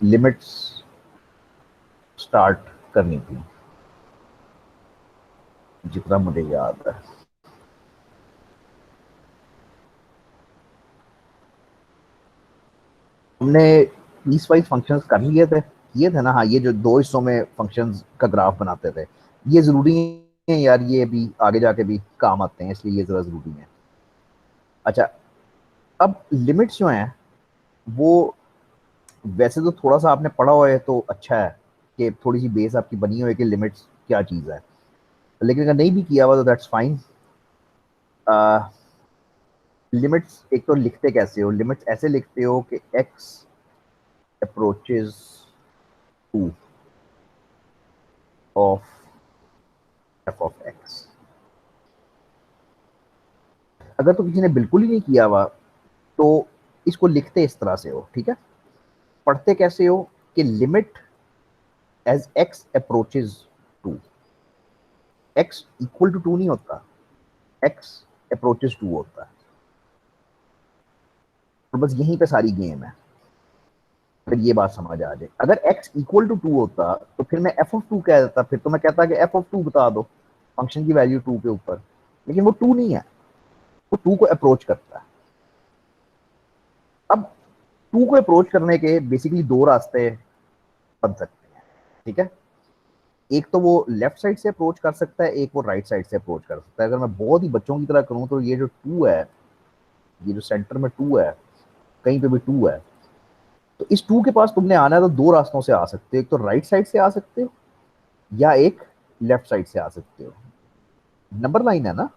Limits start करनी थी, जितना मुझे याद है। हमने पीस वाइज फंक्शंस कर लिए थे, किए थे ना? हाँ, ये जो दो हिस्सों में फंक्शंस का ग्राफ बनाते थे, ये जरूरी है यार, ये भी आगे जाके भी काम आते हैं, इसलिए ये जरा जरूरी है। अच्छा, अब लिमिट्स जो हैं वो, वैसे तो थोड़ा सा आपने पढ़ा हुआ है तो अच्छा है कि थोड़ी सी बेस आपकी बनी हुई है कि लिमिट्स क्या चीज़ है, लेकिन अगर नहीं भी किया हुआ तो दैट्स फाइन। लिमिट्स एक तो लिखते कैसे हो? लिमिट्स ऐसे लिखते हो कि x approaches two of f of x. अगर तो किसी ने बिल्कुल ही नहीं किया हुआ तो इसको लिखते इस तरह से हो, ठीक है? पढ़ते कैसे हो कि limit as x approaches to, x equal to two नहीं होता, x अप्रोचेस टू होता है। तो बस यहीं पे सारी गेम है, अगर ये बात समझ आ जाए। अगर x इक्वल टू टू होता तो फिर मैं एफ ऑफ टू कह देता, फिर तो मैं कहता कि एफ ऑफ टू बता दो, फंक्शन की वैल्यू टू के ऊपर। लेकिन वो टू नहीं है, वो टू को अप्रोच करता है। अब टू को अप्रोच करने के बेसिकली दो रास्ते बन सकते हैं, ठीक है? एक तो वो लेफ्ट साइड से अप्रोच कर सकता है, एक वो राइट साइड से अप्रोच कर सकता है। अगर मैं बहुत ही बच्चों की तरह करूं तो ये जो टू है, ये जो सेंटर में टू है, कहीं पे भी टू है, तो इस टू के पास तुमने आना है तो दो रास्तों से आ सकते हो। एक तो राइट साइड से आ सकते हो या एक लेफ्ट साइड से आ सकते हो। नंबर लाइन है ना,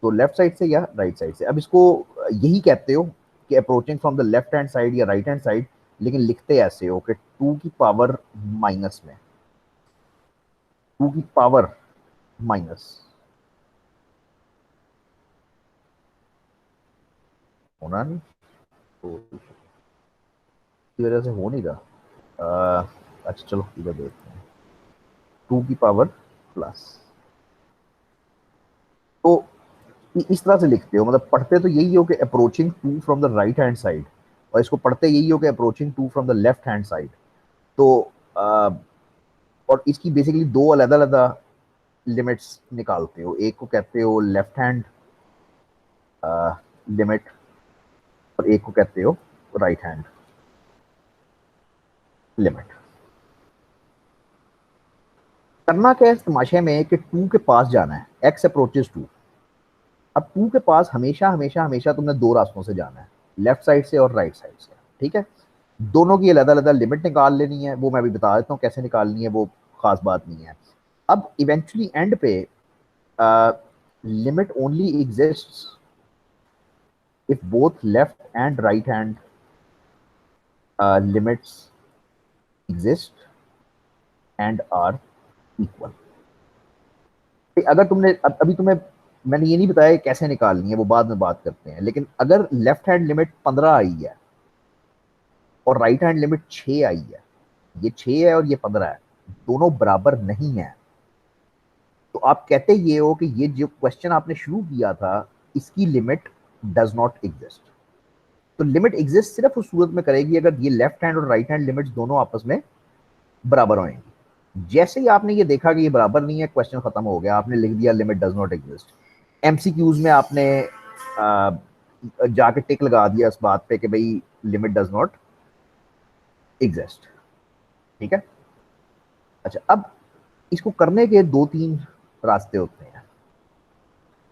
तो लेफ्ट साइड से या राइट साइड से। अब इसको यही कहते हो कि approaching from the left hand side या राइट हैंड साइड, लेकिन लिखते ऐसे हो कि टू की पावर माइनस में, टू की पावर माइनस। होना नहीं तो की वजह से हो नहीं रहा। अच्छा चलो इधर देखते हैं, टू की पावर प्लस। तो इस तरह से लिखते हो, मतलब पढ़ते तो यही हो कि approaching two from the right hand side, और इसको पढ़ते यही हो कि approaching two from the left hand side. तो आ, और इसकी बेसिकली दो अलग अलग लिमिट्स निकालते हो। एक को कहते हो लेफ्ट हैंड लिमिट और एक को कहते हो राइट हैंड लिमिट। करना क्या है इस तमाशे में कि टू के पास जाना है, एक्स अप्रोचेस टू। अब टू के पास हमेशा हमेशा हमेशा तुमने दो रास्तों से जाना है, लेफ्ट साइड से और राइट साइड से, ठीक है? दोनों की अलग अलग लिमिट निकाल लेनी है, वो मैं भी बता देता हूँ कैसे निकालनी है, वो खास बात नहीं है। अब इवेंचुअली एंड पे limit only exists if both left and right hand limits exist and are equal. अगर तुमने अभी तुम्हें मैंने ये नहीं बताया कैसे निकालनी है, वो बाद में बात करते हैं, लेकिन अगर लेफ्ट हैंड लिमिट 15 आई है और राइट हैंड लिमिट 6 आई है, ये 6 है और ये 15 है, दोनों बराबर नहीं है, तो आप कहते ये हो कि ये जो क्वेश्चन आपने शुरू किया था इसकी लिमिट डज नॉट एग्जिस्ट। तो लिमिट एग्जिस्ट सिर्फ उस सूरत में करेगी अगर ये लेफ्ट हैंड और राइट हैंड लिमिट्स दोनों आपस में बराबर होंगी। जैसे ही आपने ये देखा कि ये बराबर नहीं है, क्वेश्चन खत्म हो गया, आपने लिख दिया limit does not exist. MCQs में आपने जाके टिक लगा दिया इस बात पे कि भाई लिमिट डज नॉट एग्जिस्ट, ठीक है? अच्छा, अब इसको करने के दो तीन रास्ते होते हैं।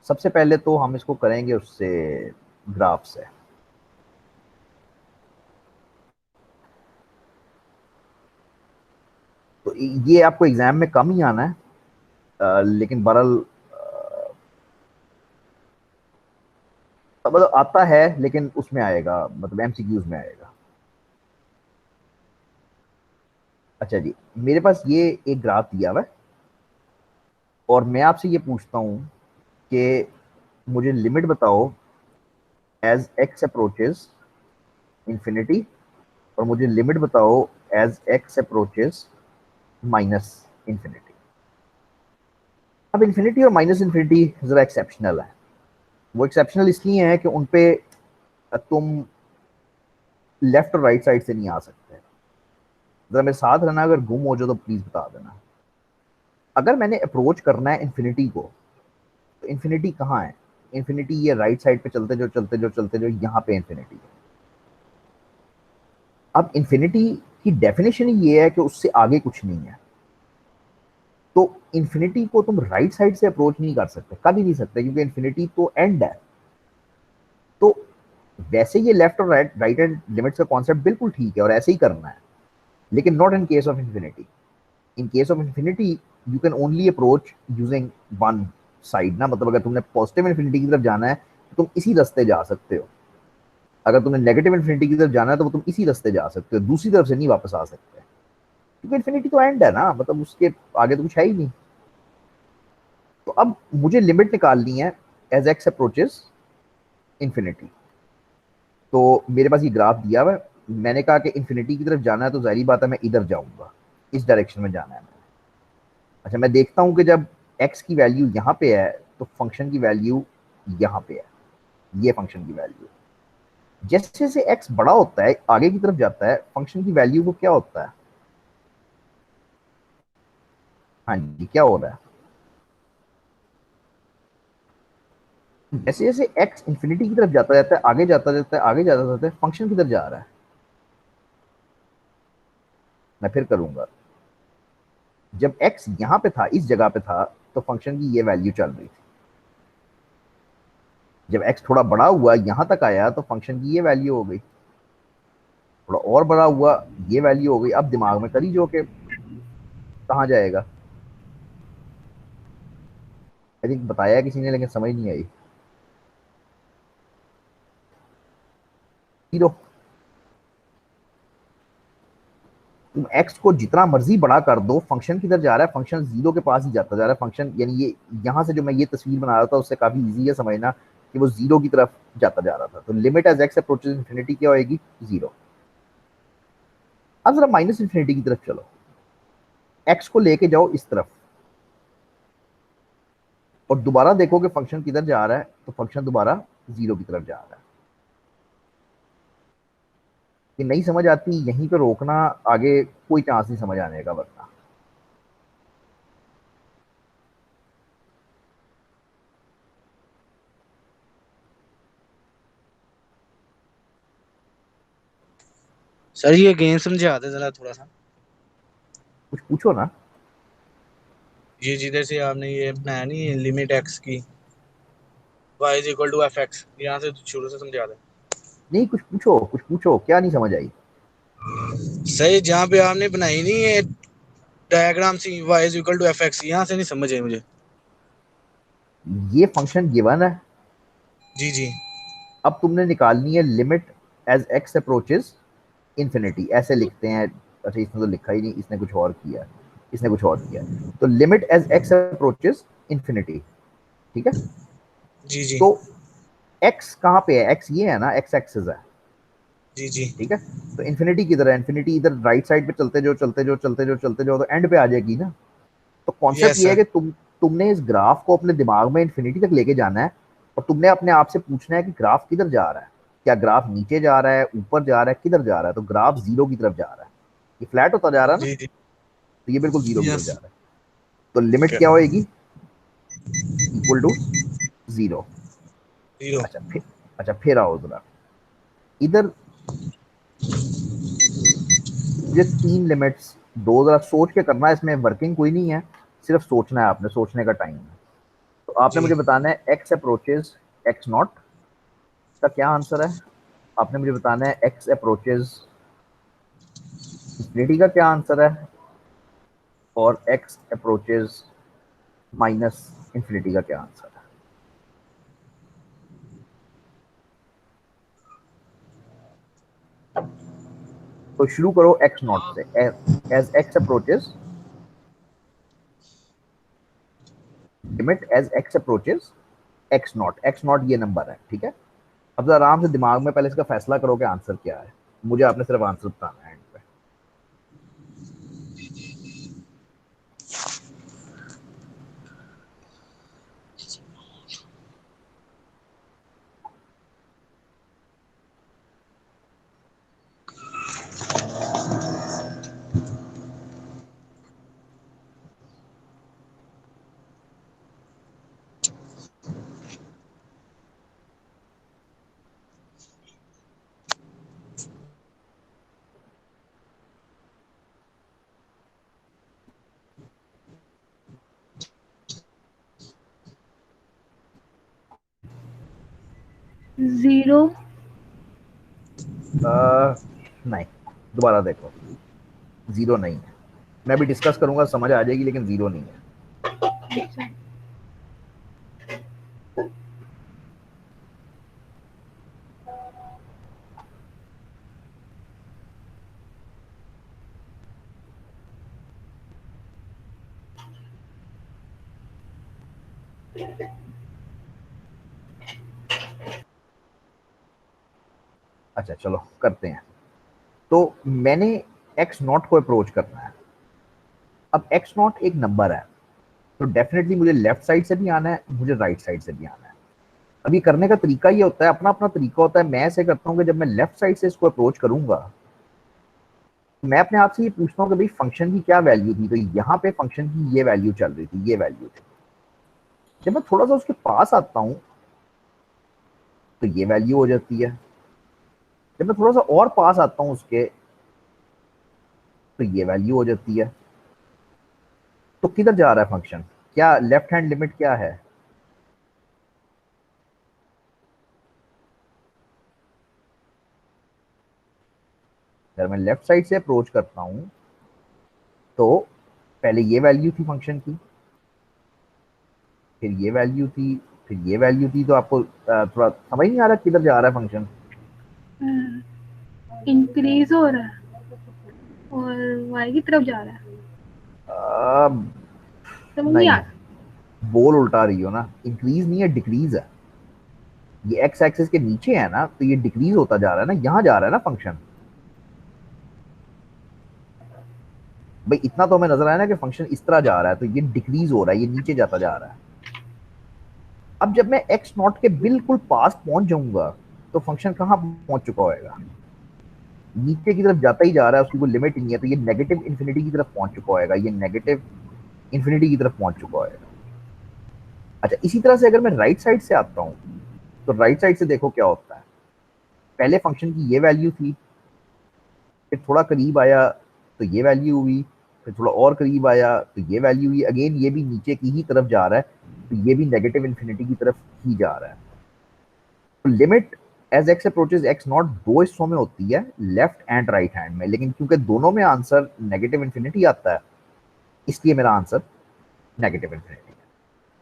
सबसे पहले तो हम इसको करेंगे उससे, ग्राफ से। तो ये आपको एग्जाम में कम ही आना है, लेकिन बहरहाल मतलब आता है, लेकिन उसमें आएगा, मतलब एमसीक्यूज में आएगा। अच्छा जी, मेरे पास ये एक ग्राफ दिया हुआ है और मैं आपसे ये पूछता हूँ कि मुझे लिमिट बताओ एज एक्स अप्रोचेस इंफिनिटी, और मुझे लिमिट बताओ as x approaches minus infinity. अब इंफिनिटी और माइनस इंफिनिटी जरा एक्सेप्शनल है। वो एक्सेप्शनल इसलिए है कि उन पे तुम लेफ्ट और राइट साइड से नहीं आ सकते। जरा मेरे साथ रहना, अगर गुम हो जाओ तो प्लीज बता देना। अगर मैंने अप्रोच करना है इन्फिनिटी को, तो इन्फिनिटी कहाँ है? इन्फिनिटी ये राइट साइड पे चलते जो यहाँ पे इन्फिनिटी है। अब इन्फिनिटी की डेफिनेशन ही ये है कि उससे आगे कुछ नहीं है। तो इन्फिनिटी को तुम राइट साइड से अप्रोच नहीं कर सकते, कभी नहीं सकते, क्योंकि इन्फिनिटी तो एंड है। तो वैसे ये लेफ्ट और राइट राइट एंड लिमिट्स का कॉन्सेप्ट बिल्कुल ठीक है और ऐसे ही करना है, लेकिन not in case of infinity. In case of infinity u can only approach using one side ना, मतलब अगर तुमने पॉजिटिव इन्फिनिटी की तरफ जाना है तो तुम इसी रास्ते जा सकते हो। अगर तुम्हें नेगेटिव इन्फिनिटी की तरफ जाना है तो तुम इसी रास्ते जा सकते हो, दूसरी तरफ से नहीं वापस आ सकते, क्योंकि इन्फिनिटी तो एंड है ना, मतलब उसके आगे तो कुछ है ही नहीं। तो अब मुझे लिमिट निकालनी है एज एक्स अप्रोचेस इन्फिनिटी। तो मेरे पास ये ग्राफ दिया हुआ है, मैंने कहा कि इन्फिनिटी की तरफ जाना है तो जाहिर बात है मैं इधर जाऊंगा, इस डायरेक्शन में जाना है मैंने। अच्छा, मैं देखता हूं कि जब एक्स की वैल्यू यहाँ पे है तो फंक्शन की वैल्यू यहाँ पे है, ये फंक्शन की वैल्यू। जैसे जैसे एक्स बड़ा होता है, आगे की तरफ जाता है, फंक्शन की वैल्यू को क्या होता है? हाँ जी, क्या हो रहा है? जैसे जैसे एक्स इंफिनिटी की तरफ जाता जाता है, आगे जाता जाता है, आगे जाता जाता है, फंक्शन किधर जा रहा है? मैं फिर करूंगा। जब एक्स यहां पे था, इस जगह पे था, तो फंक्शन की ये वैल्यू चल रही थी। जब एक्स थोड़ा बड़ा हुआ, यहां तक आया, तो फंक्शन की ये वैल्यू हो गई। थोड़ा और बड़ा हुआ, ये वैल्यू हो गई। अब दिमाग में करी जो कि कहाँ जाएगा। आई थिंक बताया किसी ने, लेकिन समझ नहीं आई। जीरो। तुम एक्स को जितना मर्जी बड़ा कर दो, फंक्शन किधर जा रहा है? फंक्शन जीरो के पास ही जाता जा रहा है। फंक्शन यानी ये यहां से जो मैं ये तस्वीर बना रहा था, उससे काफी इजी है समझना कि वो जीरो की तरफ जाता जा रहा था। तो limit as x approaches infinity क्या होगी? जीरो। अब जरा माइनस इन्फिनिटी की तरफ चलो, एक्स को लेके जाओ इस तरफ, और दोबारा देखो कि फंक्शन किधर जा रहा है, तो फंक्शन दोबारा जीरो की तरफ जा रहा है। ये नहीं समझ आती, यहीं पे रोकना, आगे कोई चांस नहीं समझ आने का वरना। सर ये गेम समझा दे जरा थोड़ा सा। कुछ पूछो ना। ये जिधर से आपने ये बनाया नहीं लिमिट एक्स की, y is equal to f x, यहाँ से शुरू से समझा दे। नहीं, कुछ पूछो, कुछ पूछो, क्या नहीं समझ आई? सही, जहाँ पे आपने बनाई नहीं ये डायग्राम सी, y is equal to f x, यहाँ से नहीं समझ आई मुझे। ये फंक्शन गिवन है। जी जी। अब तुमने निकालनी है limit as x approaches infinity, ऐसे लिखते हैं। अच्छा, इसने तो लिखा ही नहीं, इसने कुछ और किया है। इसने कुछ और किया है। तो limit as x approaches infinity, ठीक है। जी जी। तो एक्स कहाँ पे है? एक्स ये है ना, एक्स एक्सिस है, जी जी। ठीक है। तो इन्फिनिटी किधर है? इन्फिनिटी इधर राइट साइड पे चलते जो तो एंड पे आ जाएगी ना। तो कॉन्सेप्ट यस ये है सर। कि तुमने इस ग्राफ को अपने दिमाग में इन्फिनिटी तक लेके जाना है, और तुमने अपने आप से पूछना है कि ग्राफ किधर जा रहा है। क्या ग्राफ नीचे जा रहा है, ऊपर जा रहा है, किधर जा रहा है? तो ग्राफ जीरो की तरफ जा रहा है। ये फ्लैट होता जा रहा है ना, जी जी। तो ये बिल्कुल जीरो की तरफ यस। जा रहा है। तो लिमिट ओके। क्या होएगी? Equal to zero. जीरो। अच्छा फिर आओ जरा इधर। ये तीन लिमिट्स, दो जरा सोच के करना है, इसमें वर्किंग कोई नहीं है, सिर्फ सोचना है, आपने सोचने का टाइम है। तो आपने जी। मुझे बताना है एक्स अप्रोचेज एक्स नॉट का क्या आंसर है। आपने मुझे बताना है एक्स अप्रोचेज इंफिनिटी का क्या आंसर है, और एक्स अप्रोचेज माइनस इंफिनिटी का क्या आंसर है। तो शुरू करो एक्स नॉट से। As x approaches limit as x approaches x not ये नंबर है, ठीक है। अब जरा आराम से दिमाग में पहले इसका फैसला करो कि आंसर क्या है। मुझे आपने सिर्फ आंसर बताना है एंड पे। 0। नहीं, दोबारा देखो, जीरो नहीं है। मैं भी डिस्कस करूंगा, समझ आ जाएगी, लेकिन जीरो नहीं है। अच्छा, अच्छा चलो करते हैं। तो मैंने एक्स नॉट को अप्रोच करना है। अब एक्स नॉट एक नंबर है, तो डेफिनेटली मुझे लेफ्ट साइड से भी आना है, मुझे राइट साइड से भी आना है। अभी करने का तरीका ये होता है, अपना अपना तरीका होता है। मैं ऐसे करता हूँ कि जब मैं लेफ्ट साइड से इसको अप्रोच करूंगा, तो मैं अपने आप से ये पूछता हूँ कि भाई फंक्शन की क्या वैल्यू थी। तो यहाँ पे फंक्शन की ये वैल्यू चल रही थी, ये वैल्यू थी। जब मैं थोड़ा सा उसके पास आता हूँ तो ये वैल्यू हो जाती है। जब मैं थोड़ा सा और पास आता हूँ उसके, तो ये वैल्यू हो जाती है। तो किधर जा रहा है फंक्शन? क्या लेफ्ट हैंड लिमिट क्या है? अगर मैं लेफ्ट साइड से अप्रोच करता हूं, तो पहले ये वैल्यू थी फंक्शन की, फिर ये वैल्यू थी, फिर ये वैल्यू थी। तो आपको थोड़ा समझ नहीं आ रहा किधर जा रहा है फंक्शन? इंक्रीज हो रहा है और वाई की तरफ जा रहा है। समझ नहीं आ नहीं, रहा। बोल उल्टा रही हो ना। इंक्रीज नहीं है, डिक्रीज है। ये एक्स एक्सिस के नीचे है ना, तो ये डिक्रीज होता जा रहा है ना, यहाँ जा रहा है ना फंक्शन। भाई इतना तो हमें नजर आया ना कि फंक्शन इस तरह जा रहा है, तो ये डिक्रीज हो रहा है, ये नीचे जाता जा रहा है। अब जब मैं एक्स नॉट के बिल्कुल पास पहुंच जाऊंगा, तो फंक्शन कहाँ पहुंच चुका होएगा? नीचे की तरफ जाता ही जा रहा है, उसकी कोई लिमिट नहीं है। तो ये नेगेटिव इन्फिनिटी की तरफ पहुंच चुका होएगा, ये नेगेटिव इन्फिनिटी की तरफ पहुंच चुका होएगा। अच्छा, इसी तरह से अगर मैं राइट साइड से आता हूँ, तो राइट साइड से देखो क्या होता है। पहले फंक्शन की ये वैल्यू थी, फिर थोड़ा करीब आया तो ये वैल्यू हुई, फिर थोड़ा और करीब आया तो ये वैल्यू हुई। अगेन ये भी नीचे की ही तरफ जा रहा है, तो ये भी नेगेटिव इन्फिनिटी की तरफ ही जा रहा है। तो limit as x approaches x not दो हिस्सों में होती है, लेफ्ट एंड राइट हैंड में। लेकिन क्योंकि दोनों में आंसर नेगेटिव इन्फिनिटी आता है, इसलिए मेरा आंसर नेगेटिव इन्फिनिटी है।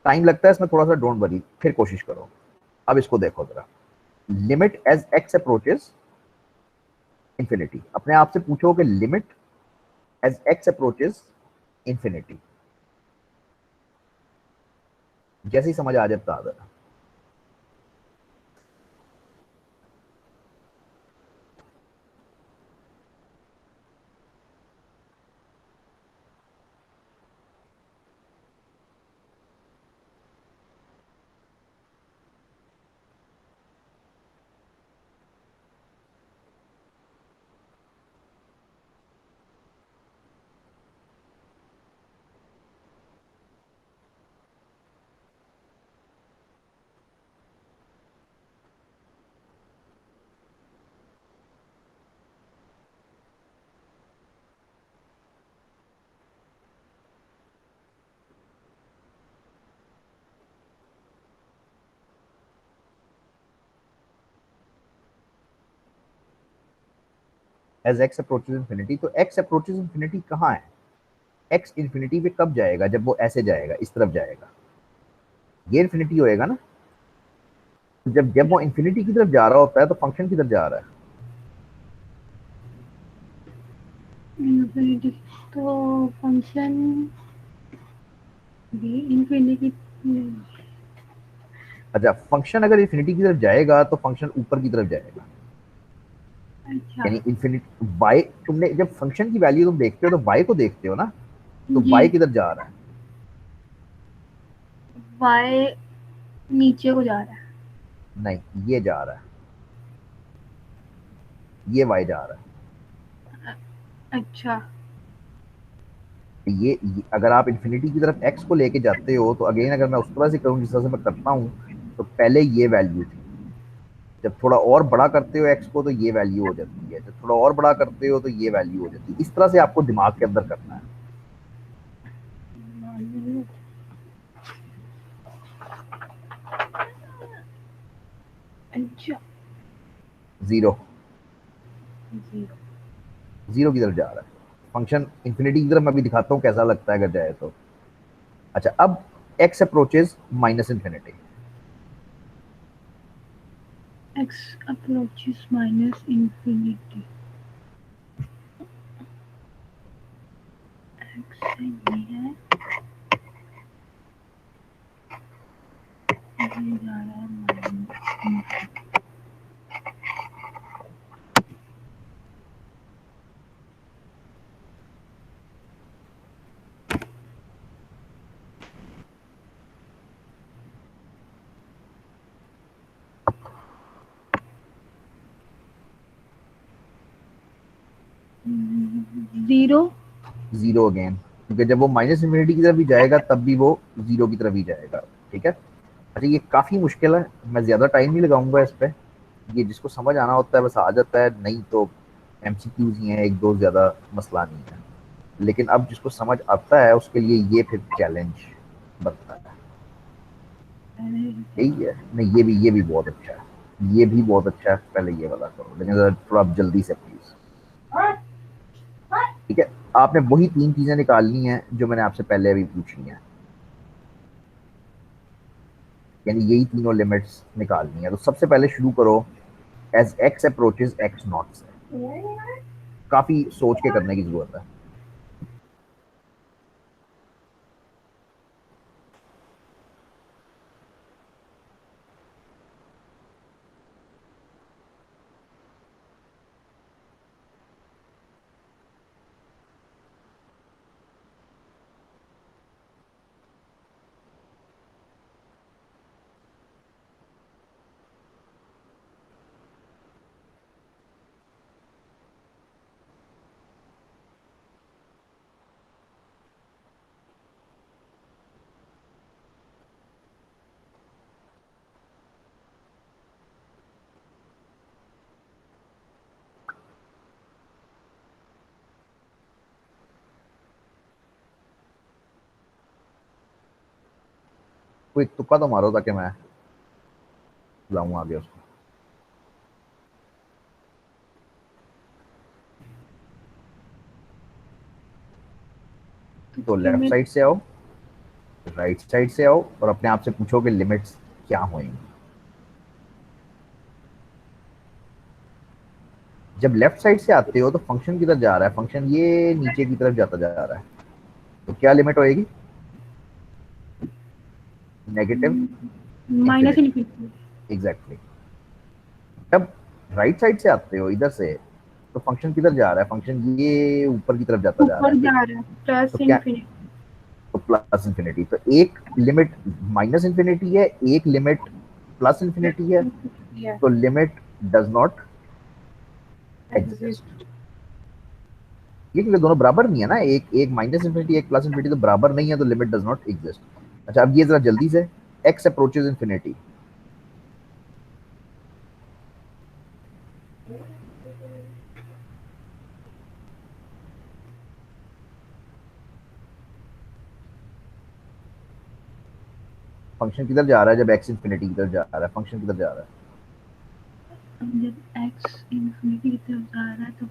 टाइम लगता है इसमें थोड़ा सा, डोंट वरी, फिर कोशिश करो। अब इसको देखो जरा। Limit as x approaches infinity, अपने आप से पूछो कि limit as x approaches infinity, जैसे ही समझ आ जाए बता देना। एज एक्स अप्रोचेस इंफिनिटी, तो एक्स अप्रोचेस इंफिनिटी कहाँ है? एक्स इंफिनिटी पे कब जाएगा? जब वो ऐसे जाएगा, इस तरफ जाएगा, ये इंफिनिटी होएगा ना। तो जब जब वो इंफिनिटी की तरफ जा रहा होता है, तो फंक्शन किधर जा रहा है? इंफिनिटी, तो फंक्शन भी इंफिनिटी। अच्छा, फंक्शन अगर इंफिनिटी की तरफ जाएगा, तो फंक्शन ऊपर की तरफ जाएगा। अच्छा यानी इंफिनिट वाई, तुमने जब फंक्शन की वैल्यू तुम देखते हो, तो वाई को देखते हो ना। तो जी, वाई किधर जा रहा है? वाई नीचे को जा रहा है। नहीं, ये जा रहा है, ये वाई जा रहा है। अच्छा, अगर आप इंफिनिटी की तरफ एक्स को लेके जाते हो, तो अगेन अगर मैं उस तरह से करूँ जिस तरह से मैं करता हूँ, तो पहले ये वैल्यू थी। जब थोड़ा और बड़ा करते हो एक्स को, तो ये वैल्यू हो जाती है। जब थोड़ा और बड़ा करते हो, तो ये वैल्यू हो जाती है। इस तरह से आपको दिमाग के अंदर करना है। अच्छा, 0 जीरो। 0 की तरफ जा रहा है। फंक्शन इंफिनिटी की तरफ मैं भी दिखाता हूँ कैसा लगता है अगर जाए तो। अच्छा, अब x approaches minus infinity. X approaches minus infinity. X से ये है, ये जा रहा है माइनस। 0। 0 अगेन, क्योंकि जब वो माइनस इंफिनिटी की तरफ भी जाएगा तब भी वो 0 की तरफ ही जाएगा। ठीक है। अच्छा, ये काफी मुश्किल है, मैं ज्यादा टाइम नहीं लगाऊंगा इस पे। ये जिसको समझ आना होता है बस आ जाता है, नहीं तो एमसीक्यूज ही हैं, एक दो, ज्यादा मसला नहीं है। लेकिन अब जिसको समझ आता है उसके लिए ये फिर चैलेंज बनता है। यही है। नहीं, ये भी बहुत अच्छा है, ये भी बहुत अच्छा है। पहले ये वाला करो, लेकिन जरा थोड़ा आप जल्दी से प्लीज। ठीक है। आपने वही 3 चीजें निकालनी है जो मैंने आपसे पहले अभी पूछी हैं, यानी यही तीनों लिमिट्स निकालनी है। तो सबसे पहले शुरू करो as x approaches x not से। काफी सोच के करने की जरूरत है। कोई तुक्का तो मारो ताकि मैं लाऊं आगे उसको। तो कि लेफ्ट मैं साइड से आओ, राइट साइड से आओ, और अपने आप से पूछो कि लिमिट्स क्या होंगी। जब लेफ्ट साइड से आते हो तो फंक्शन किधर जा रहा है? फंक्शन ये नीचे की तरफ जाता जा रहा है। तो क्या लिमिट होएगी? Negative minus infinity. Infinity exactly. जब राइट साइड से आते हो इधर से, तो फंक्शन किधर जा रहा है? फंक्शन ये ऊपर की तरफ जाता जा रहा ऊपर है। जा रहा है, तो प्लस क्या? इन्फिनिटी। तो प्लस इंफिनिटी। तो एक लिमिट माइनस इंफिनिटी है, एक लिमिट प्लस इंफिनिटी है। है तो limit does not exist. Exist. ये क्योंकि दोनों बराबर नहीं है ना, एक एक माइनस इंफिनिटी, एक प्लस इंफिनिटी, तो बराबर नहीं है, तो लिमिट डज नॉट एग्जिस्ट। अच्छा, अब ये जरा जल्दी से, एक्स अप्रोचेज इंफिनिटी। फंक्शन किधर जा रहा है जब एक्स इंफिनिटी की तरफ जा रहा है? फंक्शन किधर जा रहा है? जब एक्स इन्फिनिटी की तरफ जा रहा है तो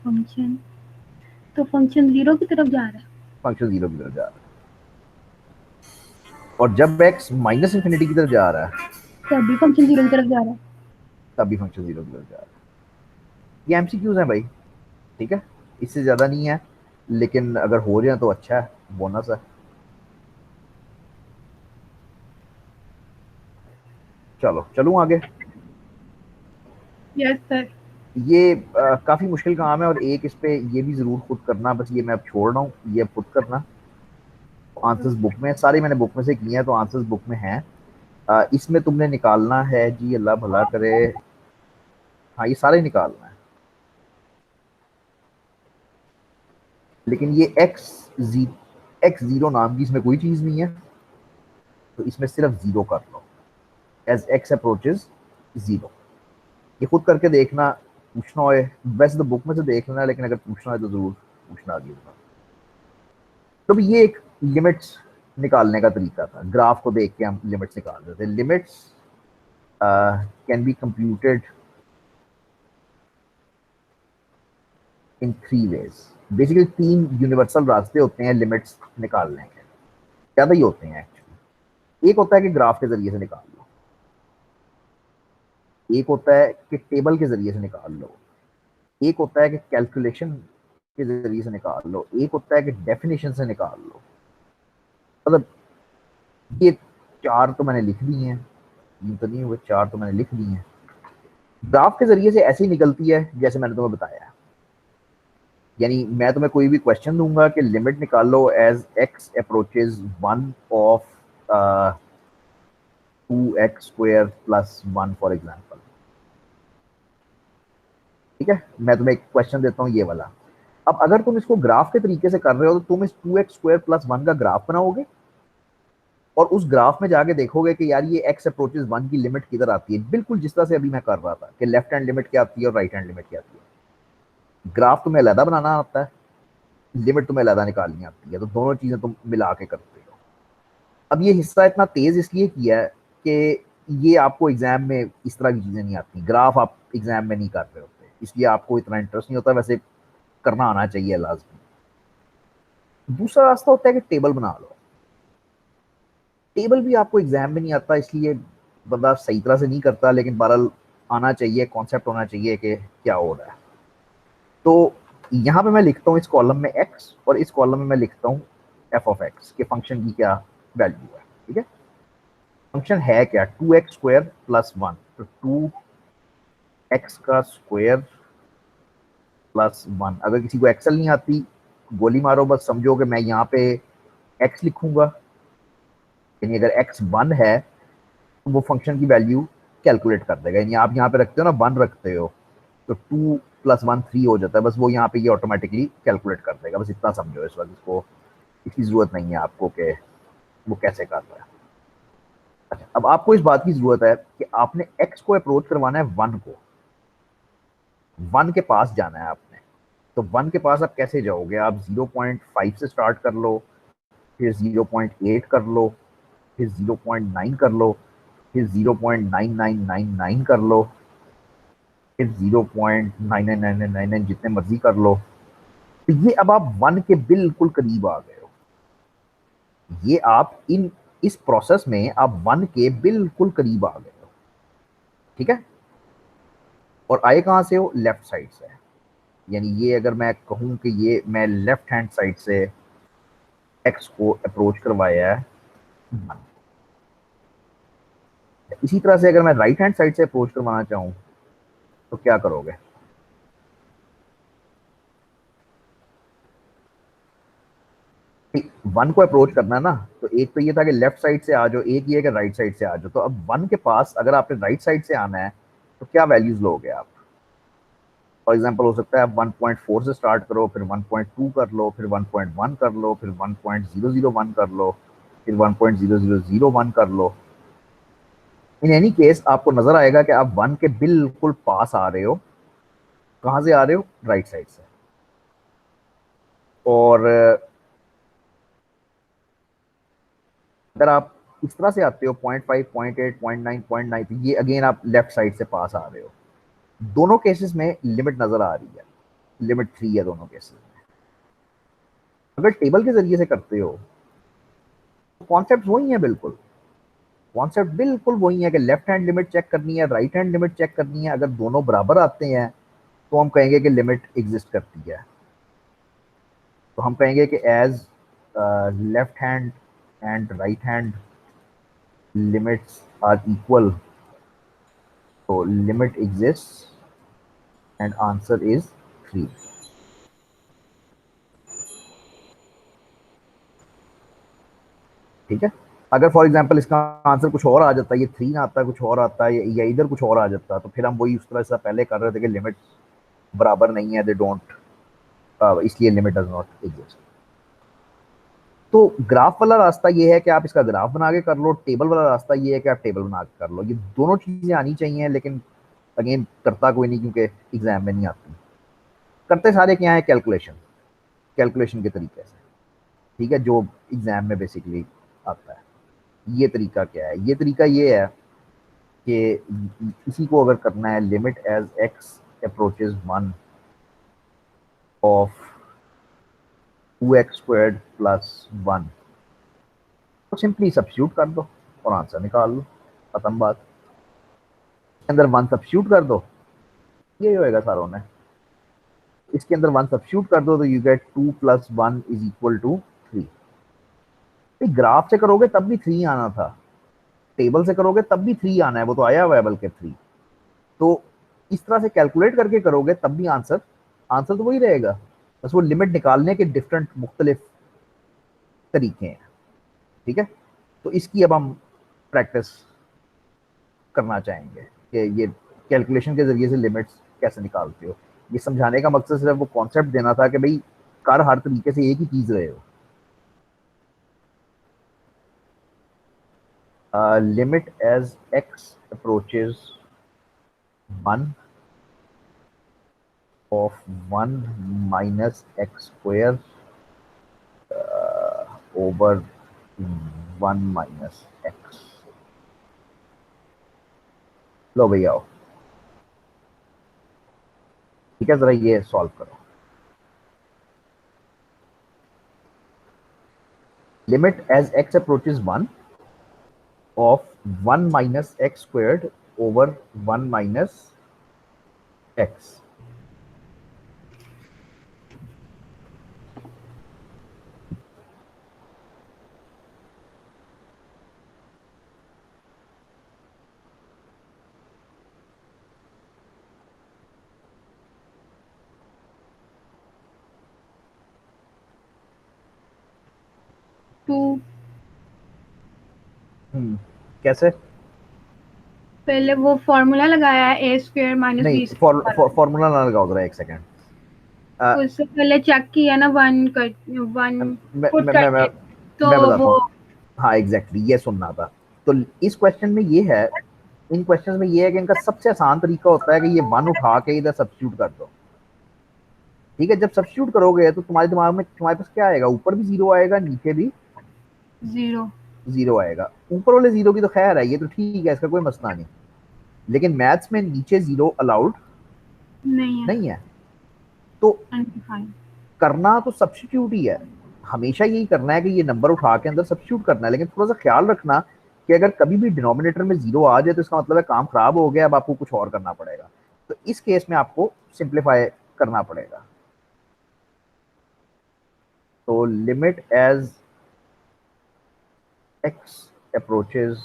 फंक्शन 0 की तरफ जा रहा है। फंक्शन 0 की तरफ जा रहा है। और जब एक्स माइनस इंफिनिटी की तरफ जा रहा है, तभी फंक्शन 0 की तरफ जा रहा है। तब भी फंक्शन 0 की तरफ जा रहा है। ये एमसीक्यूज हैं भाई। ठीक है, इससे ज्यादा नहीं है, लेकिन अगर हो रहे हैं तो अच्छा है, बोनस है। चलो चलूं आगे। Yes sir. ये काफी मुश्किल काम है, और एक इस पे ये भी जरूर खुद करना, बस ये मैं अब छोड़ रहा हूँ, ये अब खुद करना। आंसर्स बुक में सारे मैंने बुक में से किए हैं, तो आंसर्स बुक में हैं। इसमें तुमने निकालना है जी, अल्लाह भला करे। हाँ, ये सारे निकालना है, लेकिन ये एक्स जीरो नाम की इसमें कोई चीज नहीं है, तो इसमें सिर्फ जीरो कर लो। As x approaches 0। ये खुद करके देखना, पूछना हो वैसे तो बुक में से देख लेना, लेकिन अगर पूछना है तो जरूर पूछना आगे होगा। तो भी ये एक लिमिट्स निकालने का तरीका था, ग्राफ को देख के हम लिमिट्स निकाल रहे थे। Limits can be computed in 3 ways. Basically 3 universal रास्ते होते हैं लिमिट्स निकालने के, ज़्यादा ही होते हैं एक्चुअली। एक होता है कि ग्राफ के जरिए से निकाल लो, एक होता है कि टेबल के जरिए से निकाल लो, एक होता है कि कैलकुलेशन के जरिए से निकाल लो, एक होता है कि डेफिनेशन से निकाल लो। मतलब ये 4 तो मैंने लिख दी हैं, ये तो नहीं हुए, 4 तो मैंने लिख दी हैं। ग्राफ के जरिए से ऐसे ही निकलती है जैसे मैंने तुम्हें बताया। यानी मैं तुम्हें कोई भी क्वेश्चन दूंगा कि लिमिट निकाल लो as x approaches 1 of 2x² + 1 for example. ठीक है, मैं तुम्हें एक क्वेश्चन देता हूँ ये वाला। अब अगर तुम इसको ग्राफ के तरीके से कर रहे हो तो तुम इस 2x² + 1 का ग्राफ बनाओगे और उस ग्राफ में जाके देखोगे कि यार ये x अप्रोचेज 1 की लिमिट किधर आती है, बिल्कुल जिस तरह से अभी मैं कर रहा था कि लेफ्ट हैंड लिमिट क्या आती है और राइट हैंड लिमिट क्या आती है। ग्राफ तुम्हें अलग बनाना आता है, लिमिट तुम्हें अलग निकालनी आती है, तो दोनों चीजें तुम मिला के करते हो। अब ये हिस्सा इतना तेज इसलिए किया है कि ये आपको एग्जाम में इस तरह की चीजें नहीं आती, ग्राफ आप एग्जाम में नहीं कर रहे होते, इसलिए आपको इतना इंटरेस्ट नहीं होता। वैसे करना आना चाहिए लाजमी। दूसरा रास्ता होता है कि टेबल बना लो। टेबल भी आपको एग्जाम में नहीं आता, इसलिए बंदा सही तरह से नहीं करता, लेकिन बहरहाल आना चाहिए, कॉन्सेप्ट होना चाहिए कि क्या हो रहा है। तो यहाँ पे मैं लिखता हूँ इस कॉलम में x और इस कॉलम में मैं लिखता हूँ f(x) के फंक्शन की क्या वैल्यू है। ठीक है, फंक्शन है क्या, 2x² + 1, तो 2x² + 1। अगर किसी को एक्सेल नहीं आती गोली मारो, बस समझो कि मैं यहाँ पे x लिखूंगा, यानी अगर x 1 है तो वो फंक्शन की वैल्यू कैलकुलेट कर देगा। यानी आप यहाँ पे रखते हो ना 1 रखते हो तो 2 + 1 3 हो जाता है, बस वो यहाँ पे ये ऑटोमेटिकली कैलकुलेट कर देगा। बस इतना समझो इस वक्त, इसको इसकी जरूरत नहीं है आपको कि वो कैसे कर रहा है। अच्छा, अब आपको इस बात की जरूरत है कि आपने x को अप्रोच करवाना है 1 को, 1 के पास जाना है आपने। तो 1 के पास आप कैसे जाओगे, आप 0.5 से स्टार्ट कर लो, फिर 0.8 कर लो, फिर 0.9 कर लो, फिर 0.9999 कर लो, फिर 0.99999 जितने मर्जी कर लो। तो ये अब आप 1 के बिल्कुल करीब आ गए हो। ये आप इस प्रोसेस में आप 1 के बिल्कुल करीब आ गए हो। ठीक है, और आए कहां से हो, लेफ्ट साइड से। यानी ये अगर मैं कहूं कि ये मैं लेफ्ट हैंड साइड से x को अप्रोच करवाया है 1। इसी तरह से अगर मैं राइट हैंड साइड से अप्रोच करवाना चाहूं तो क्या करोगे, वन को अप्रोच करना है ना, तो एक तो ये था कि लेफ्ट साइड से आ जाओ, एक ये है कि राइट साइड से आ जाओ। तो अब 1 के पास अगर आपने राइट साइड से आना है तो क्या वैल्यूज लोगे आप। फॉर एग्जांपल हो सकता है आप 1.4 से स्टार्ट करो, फिर 1.2 कर लो, फिर 1.1 कर लो, फिर 1.001 कर लो, फिर 1.0001 कर लो। इन एनी केस आपको नजर आएगा कि आप 1 के बिल्कुल पास आ रहे हो। कहां से आ रहे हो, राइट साइड से। और अगर आप इस तरह से आते हो 0.5 0.8 0.9 0.9, तो ये अगेन आप लेफ्ट साइड से पास आ रहे हो। दोनों केसेस में लिमिट नजर आ रही है, लिमिट 3 है दोनों केसेस में। अगर टेबल के जरिए से करते हो तो कॉन्सेप्ट वही है, बिल्कुल कॉन्सेप्ट बिल्कुल वही है कि लेफ्ट हैंड लिमिट चेक करनी है, राइट हैंड लिमिट चेक करनी है। अगर दोनों बराबर आते हैं तो हम कहेंगे कि लिमिट एग्जिस्ट करती है। तो हम कहेंगे कि as left hand and right hand limits are equal, तो limit exist and answer is 3। ठीक है, अगर फॉर एग्जांपल इसका आंसर कुछ और आ जाता है, ये 3 आता है, कुछ और आता है, या इधर कुछ और आ जाता है, तो फिर हम वही उस तरह से पहले कर रहे थे कि लिमिट बराबर नहीं है, दे डोंट, इसलिए लिमिट डज नॉट एग्जिस्ट। तो ग्राफ वाला रास्ता ये है कि आप इसका ग्राफ बना के कर लो, टेबल वाला रास्ता ये है कि आप टेबल बना के कर लो। ये दोनों चीजें आनी चाहिए, लेकिन अगेन करता कोई नहीं क्योंकि एग्जाम में नहीं आती। करते सारे क्या है, कैलकुलेशन, कैलकुलेशन के तरीके से। ठीक है, जो एग्जाम में बेसिकली आता है। ये तरीका क्या है, ये तरीका ये है कि इसी को अगर करना है limit as x approaches 1 of 2x² plus 1, तो सिंपली सब्स्टिट्यूट कर दो और आंसर निकाल लो, खत्म बात। इसके अंदर 1 सब्स्टिट्यूट कर दो, यही होएगा सारों ने। इसके अंदर 1 सब्स्टिट्यूट कर दो तो यू गेट 2 + 1 = 3। ग्राफ से करोगे तब भी 3 आना था, टेबल से करोगे तब भी 3 आना है, वो तो आया हुआ है बल्कि 3। तो इस तरह से कैलकुलेट करके करोगे तब भी आंसर तो वही रहेगा, बस वो लिमिट निकालने के डिफरेंट मुख्तलिफ तरीके हैं। ठीक है, तो इसकी अब हम प्रैक्टिस करना चाहेंगे कि ये कैलकुलेशन के जरिए से लिमिट्स कैसे निकालते हो। ये समझाने का मकसद सिर्फ वो कॉन्सेप्ट देना था कि भाई कर हर तरीके से एक ही चीज रहे हो। Limit as x approaches 1 of 1 minus x² over 1 minus x। लो भैया आओ, ठीक है, जरा ये सॉल्व करो। Limit as x approaches 1 of 1 minus x² over 1 minus x। 2 कैसे? पहले वो फॉर्मूला लगाया है a² माइनस नहीं, b²। फॉर्मूला ना लगाओ जरा, एक सेकेंड। उससे पहले चेक किया ना, 1 पुट मैं करके, तो मैं बताता वो हूँ। हाँ एग्जैक्टली, ये सुनना था। तो इस क्वेश्चन में ये है, इन क्वेश्चन में ये है कि इनका सबसे आसान तरीका होता है कि ये 1 उठा के इधर सब्स्टिट्यूट कर दो। ठीक है, जब सब्स्टिट्यूट करोगे तो तुम्हारे दिमाग में तुम्हारे पास क्या आएगा, ऊपर भी 0 आएगा, नीचे भी 0 आएगा। ऊपर वाले 0 की तो खैर है, ये तो ठीक है, इसका कोई मसला नहीं। लेकिन मैथ्स में नीचे 0 अलाउड नहीं है। तो undefined। करना तो सब्स्टिट्यूट ही है, हमेशा यही करना है कि ये नंबर उठा के अंदर सब्स्टिट्यूट करना है। लेकिन थोड़ा सा ख्याल रखना कि अगर कभी भी डिनोमिनेटर में 0 आ जाए तो इसका मतलब है काम खराब हो गया, अब आपको कुछ और करना पड़ेगा। तो इस केस में आपको सिंप्लीफाई करना पड़ेगा। तो लिमिट एज एक्स अप्रोचेज,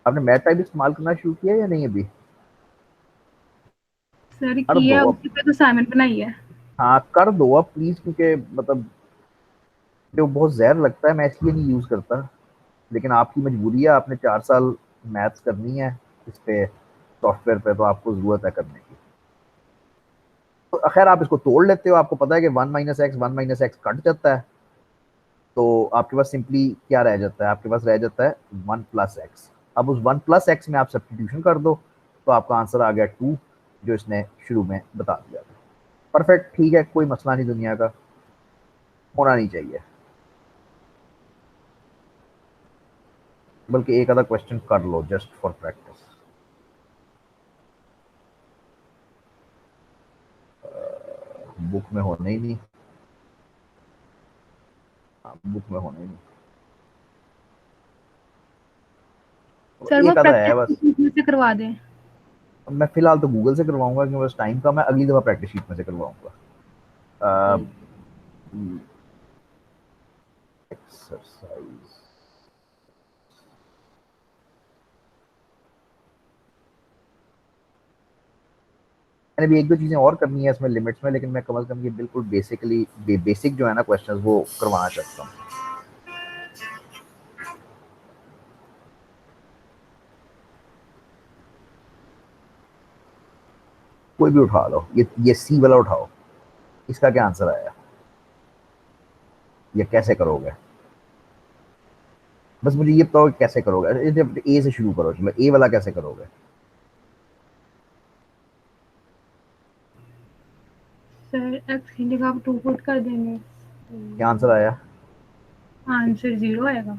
आपने मैथ टाइप इस्तेमाल करना शुरू किया या नहीं अभी? सर कर दो किया, अब, उसके पे तो असाइनमेंट बनाई है। हाँ कर दो अब प्लीज, क्योंकि मतलब जो बहुत जहर लगता है मैं इसलिए नहीं यूज करता। लेकिन आपकी मजबूरी है, आपने 4 साल मैथ्स करनी है इस पे, सॉफ्टवेयर पे, तो आपको जरूरत है करने की। तो खैर आप इसको तोड़ लेते हो, आपको पता है कि 1 - x कट जाता है, तो आपके पास सिंपली क्या रह जाता है, आपके पास रह जाता है 1 + x। अब उस 1 + x में आप सब्स्टिट्यूशन कर दो तो आपका आंसर आ गया 2, जो इसने शुरू में बता दिया था। परफेक्ट, ठीक है, कोई मसला नहीं दुनिया का, होना नहीं चाहिए। बल्कि एक आधा क्वेश्चन कर लो जस्ट फॉर प्रैक्टिस। बुक में होने ही नहीं, बुक में होने ही नहीं, सर वो एक आधा है बस। प्रैक्टिस में से करवा दें। मैं फिलहाल तो गूगल से करवाऊंगा क्योंकि बस टाइम का, मैं अगली दफा प्रैक्टिस शीट में से करवाऊंगा। एक्सरसाइज मैंने भी 1-2 चीजें और करनी है इसमें लिमिट्स में, लेकिन मैं कम से कम ये बिल्कुल बेसिक जो है ना क्वेश्चंस वो करवाना चाहता हूँ। कोई भी उठा लो, ये सी वाला उठाओ, इसका क्या आंसर आया, ये कैसे करोगे? बस मुझे ये बताओ कैसे करोगे। जब ए से शुरू करो, चलो ए वाला कैसे करोगे? सर x की जगह आप 2 पुट कर देंगे, क्या आंसर आया? आंसर 0 आएगा।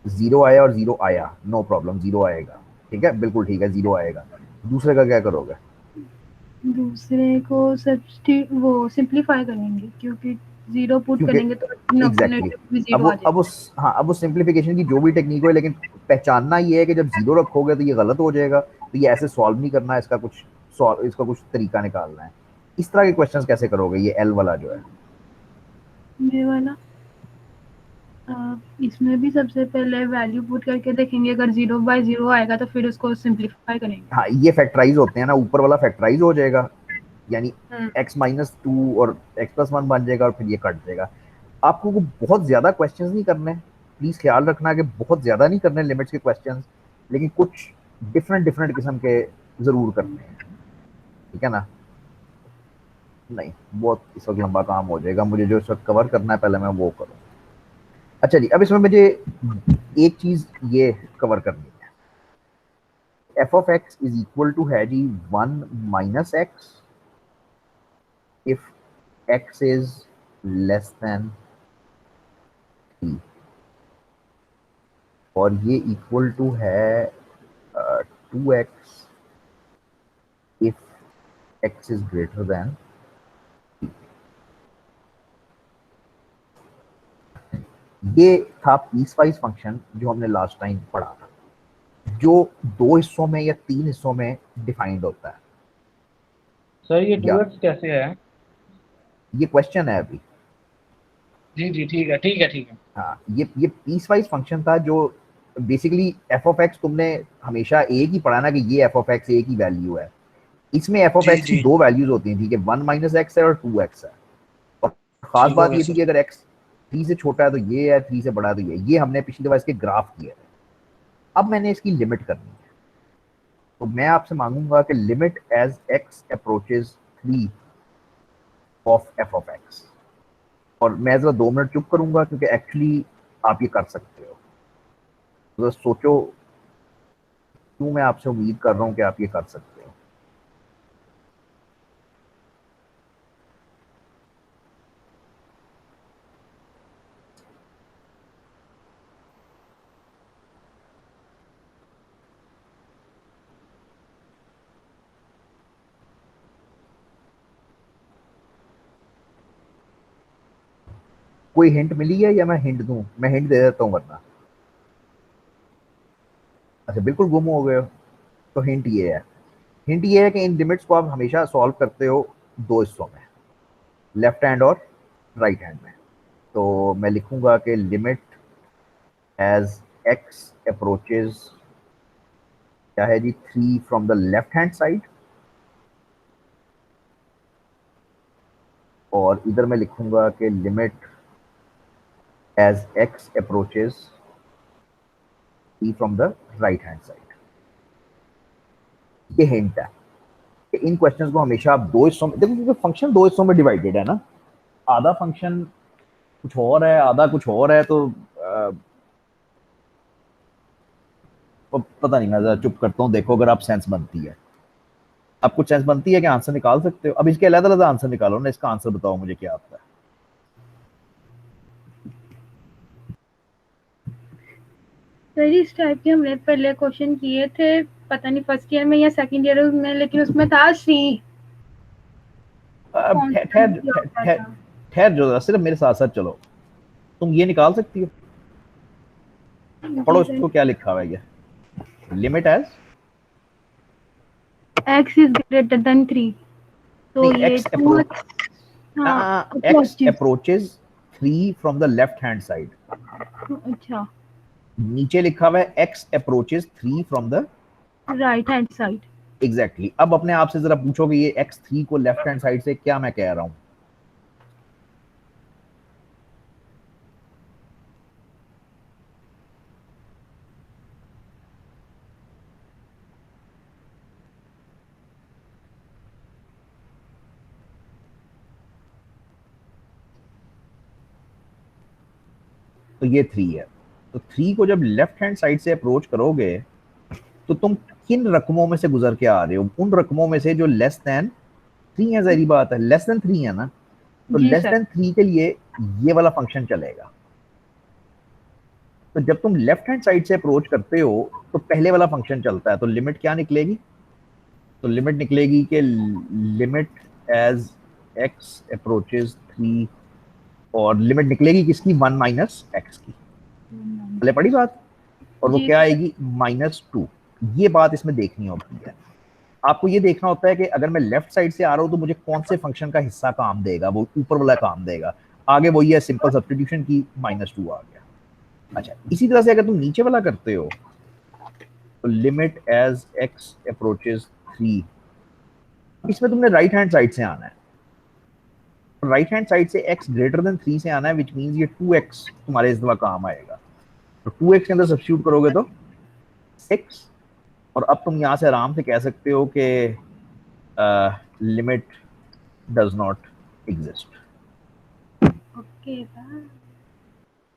0 आया और 0 आया, नो प्रॉब्लम, 0 आएगा। ठीक है, बिल्कुल ठीक है, 0 आएगा। दूसरे का क्या करोगे? दूसरे को सब्स्टिट्यूट वो सिंपलीफाई करेंगे, क्योंकि 0 पुट क्योंकि करेंगे तो एग्जैक्टली नेगेटिव भी 0 आ अब जाएगा। उस हाँ, अब उस सिंप्लीफिकेशन की जो भी टेक्निक हो, लेकिन पहचानना ये है कि जब 0 रखोगे तो ये गलत हो जाएगा, तो ये ऐसे सॉल्व नहीं करना है, इसका कुछ तरीका निकालना है। इस तरह के क्वेश्चंस कैसे करोगे, ये एल वाला जो है? ये वाला इसमें भी सबसे पहले वैल्यू पुट करके देखेंगे, अगर 0/0 आएगा तो फिर उसको सिंपलीफाई करेंगे। हाँ, ये फैक्टराइज होते हैं ना, ऊपर वाला फैक्टराइज हो जाएगा, यानी x-2 और x+1 बन जाएगा, और फिर ये कट जाएगा। आपको को बहुत ज्यादा क्वेश्चंस नहीं करने, प्लीज ख्याल रखना कि बहुत ज्यादा नहीं करने लिमिट्स के क्वेश्चंस, लेकिन कुछ डिफरेंट डिफरेंट किस्म के जरूर करने हैं, ठीक है ना? नहीं, बहुत इस वक्त लंबा काम हो जाएगा, मुझे जो इस वक्त कवर करना है पहले मैं वो करूँ। अच्छा जी, अब इसमें मुझे एक चीज ये कवर करनी है, f of x is equal to है जी 1 माइनस एक्स इफ x is less than 3, और ये इक्वल टू है 2x if x is greater than 3। ये था पीसवाइज फंक्शन जो हमने लास्ट टाइम पढ़ा था, जो 2 हिस्सों में या 3 हिस्सों में डिफाइंड होता है। सर ये या 2x कैसे है? ये क्वेश्चन है अभी। जी जी, ठीक है ठीक है ठीक है। हाँ, ये पीसवाइज फंक्शन था, जो बेसिकली एफ ऑफ एक्स तुमने हमेशा एक ही पढ़ा ना, कि ये एफ ऑफ एक्स एक ही वैल्यू है। इसमें एफ ऑफ जी एक्स की जी, 2 वैल्यूज होती हैं, ठीक है, 1 माइनस एक्स है और 2x है। और खास ठीक हो बात गया ये थी सर। कि अगर x 3 से छोटा है तो ये है, 3 से बड़ा है तो ये हमने पिछली दफा इसके ग्राफ किए थे। अब मैंने इसकी लिमिट करनी है, तो मैं आपसे मांगूंगा कि limit as x approaches 3 of f of x, और मैं जरा 2 मिनट चुप करूंगा, क्योंकि एक्चुअली आप ये कर सकते हो। तो सोचो क्यों मैं आपसे उम्मीद कर रहा हूं कि आप ये कर सकते हो। कोई हिंट मिली है या मैं हिंट दूं? मैं हिंट दे देता हूं वरना। अच्छा, बिल्कुल गुम हो गए हो? तो हिंट ये है कि इन लिमिट्स को आप हमेशा सॉल्व करते हो 2 हिस्सों में, लेफ्ट हैंड और राइट हैंड में। तो मैं लिखूंगा कि लिमिट एज x अप्रोचेस क्या है जी, 3 from the left hand side, और इधर मैं लिखूंगा कि limit as x approaches 3 from the right hand side. ये हिंट है कि इन क्वेश्चंस को हमेशा आप 2 हिस्सों में देखो, क्योंकि फंक्शन 2 हिस्सों में डिवाइडेड है ना, आधा फंक्शन कुछ और है, आधा कुछ और है, तो पता नहीं, मैं जरा चुप करता हूँ, देखो अगर आप सेंस बनती है, अब कुछ सेंस बनती है कि आंसर निकाल सकते हो। अब इसके अलग अलग आंसर निकालो ना, इसका आंसर बताओ मुझे क्या आता है। सर इस टाइप के हमने पहले क्वेश्चन किए थे, पता नहीं फर्स्ट ईयर में या सेकंड ईयर में, लेकिन उसमें था सी ठहर जो, सिर्फ मेरे साथ साथ चलो। तुम ये निकाल सकती हो, पढ़ो इसको, क्या लिखा हुआ है ये, limit as x is greater than 3, तो नहीं, ये x 2x, x approaches 3 from the left hand side. अच्छा, नीचे लिखा हुआ है x approaches 3 from the right hand side. Exactly. अब अपने आप से जरा पूछो कि ये x3 को लेफ्ट हैंड साइड से क्या मैं कह रहा हूं। तो ये 3 है, तो 3 को जब लेफ्ट हैंड साइड से अप्रोच करोगे तो तुम किन रकमों में से गुजर के आ रहे हो? उन रकमों में से जो लेस देन 3 है, जहरी बात है, लेस देन 3 है ना, तो जी लेस सर। देन 3 के लिए ये वाला फंक्शन चलेगा। तो जब तुम लेफ्ट हैंड साइड से अप्रोच करते हो तो पहले वाला फंक्शन चलता है, तो लिमिट क्या निकलेगी? तो लिमिट निकलेगी कि लिमिट एज एक्स अप्रोचेस 3, और लिमिट निकलेगी किसकी? 1 माइनस एक्स की। पहले पढ़ी बात? और वो जी क्या सर। आएगी? -2। ये बात इसमें देखनी होती है। आपको ये देखना होता है कि अगर मैं लेफ्ट साइड से आ रहा हूं तो मुझे कौन से फंक्शन का हिस्सा काम देगा, वो ऊपर वाला काम देगा। आगे वही है, सिंपल सब्स्टिट्यूशन की, -2 आ गया। अच्छा, इसी तरह से अगर तुम नीचे वाला करते हो तो लिमिट एज एक्स अप्रोचेस 3, इसमें तुमने राइट हैंड साइड से आना है। राइट हैंड साइड से x ग्रेटर देन 3 से आना है, विच मींस ये 2x तुम्हारे इस दफा काम आएगा। तो 2x के अंदर सब्स्टिट्यूट करोगे तो 6, और अब तुम यहां से आराम से कह सकते हो कि limit does not exist. Okay sir.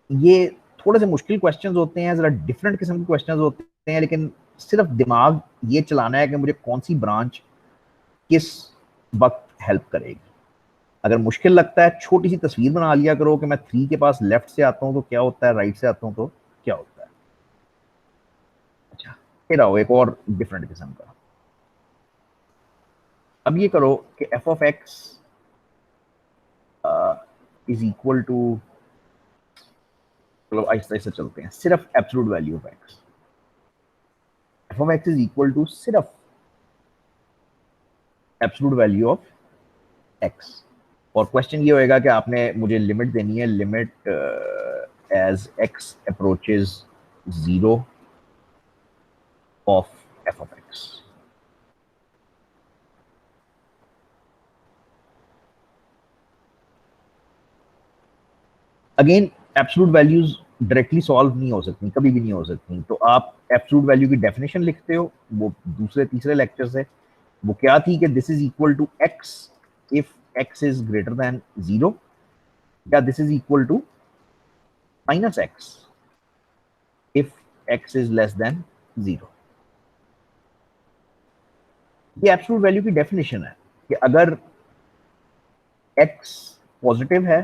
ये थोड़े से मुश्किल क्वेश्चंस होते हैं, जरा डिफरेंट किस्म के क्वेश्चंस होते हैं, लेकिन सिर्फ दिमाग ये चलाना है कि मुझे कौन सी ब्रांच किस वक्त हेल्प करेगी। अगर मुश्किल लगता है, छोटी सी तस्वीर बना लिया करो कि मैं 3 के पास लेफ्ट से आता हूं तो क्या होता है, राइट से आता हूं तो क्या होता है। अच्छा, फिर आओ एक और डिफरेंट किस्म का। अब ये करो कि f of x is equal to, चलो आहिस्ता आहिस्ता चलते हैं, सिर्फ absolute value of x. F of x is equal to सिर्फ एब्सोल्यूट वैल्यू ऑफ एक्स। और क्वेश्चन ये होएगा कि आपने मुझे लिमिट देनी है, limit as x approaches 0 of f of x. Again absolute values directly solve नहीं हो सकती, कभी भी नहीं हो सकती, तो आप एब्सोल्यूट वैल्यू की डेफिनेशन लिखते हो, वो दूसरे तीसरे लेक्चर से। वो क्या थी कि this is equal to x if x is greater than 0, या this is equal to -x if x is less than 0। ये एब्सोल्यूट वैल्यू की डेफिनेशन है कि अगर x पॉजिटिव है,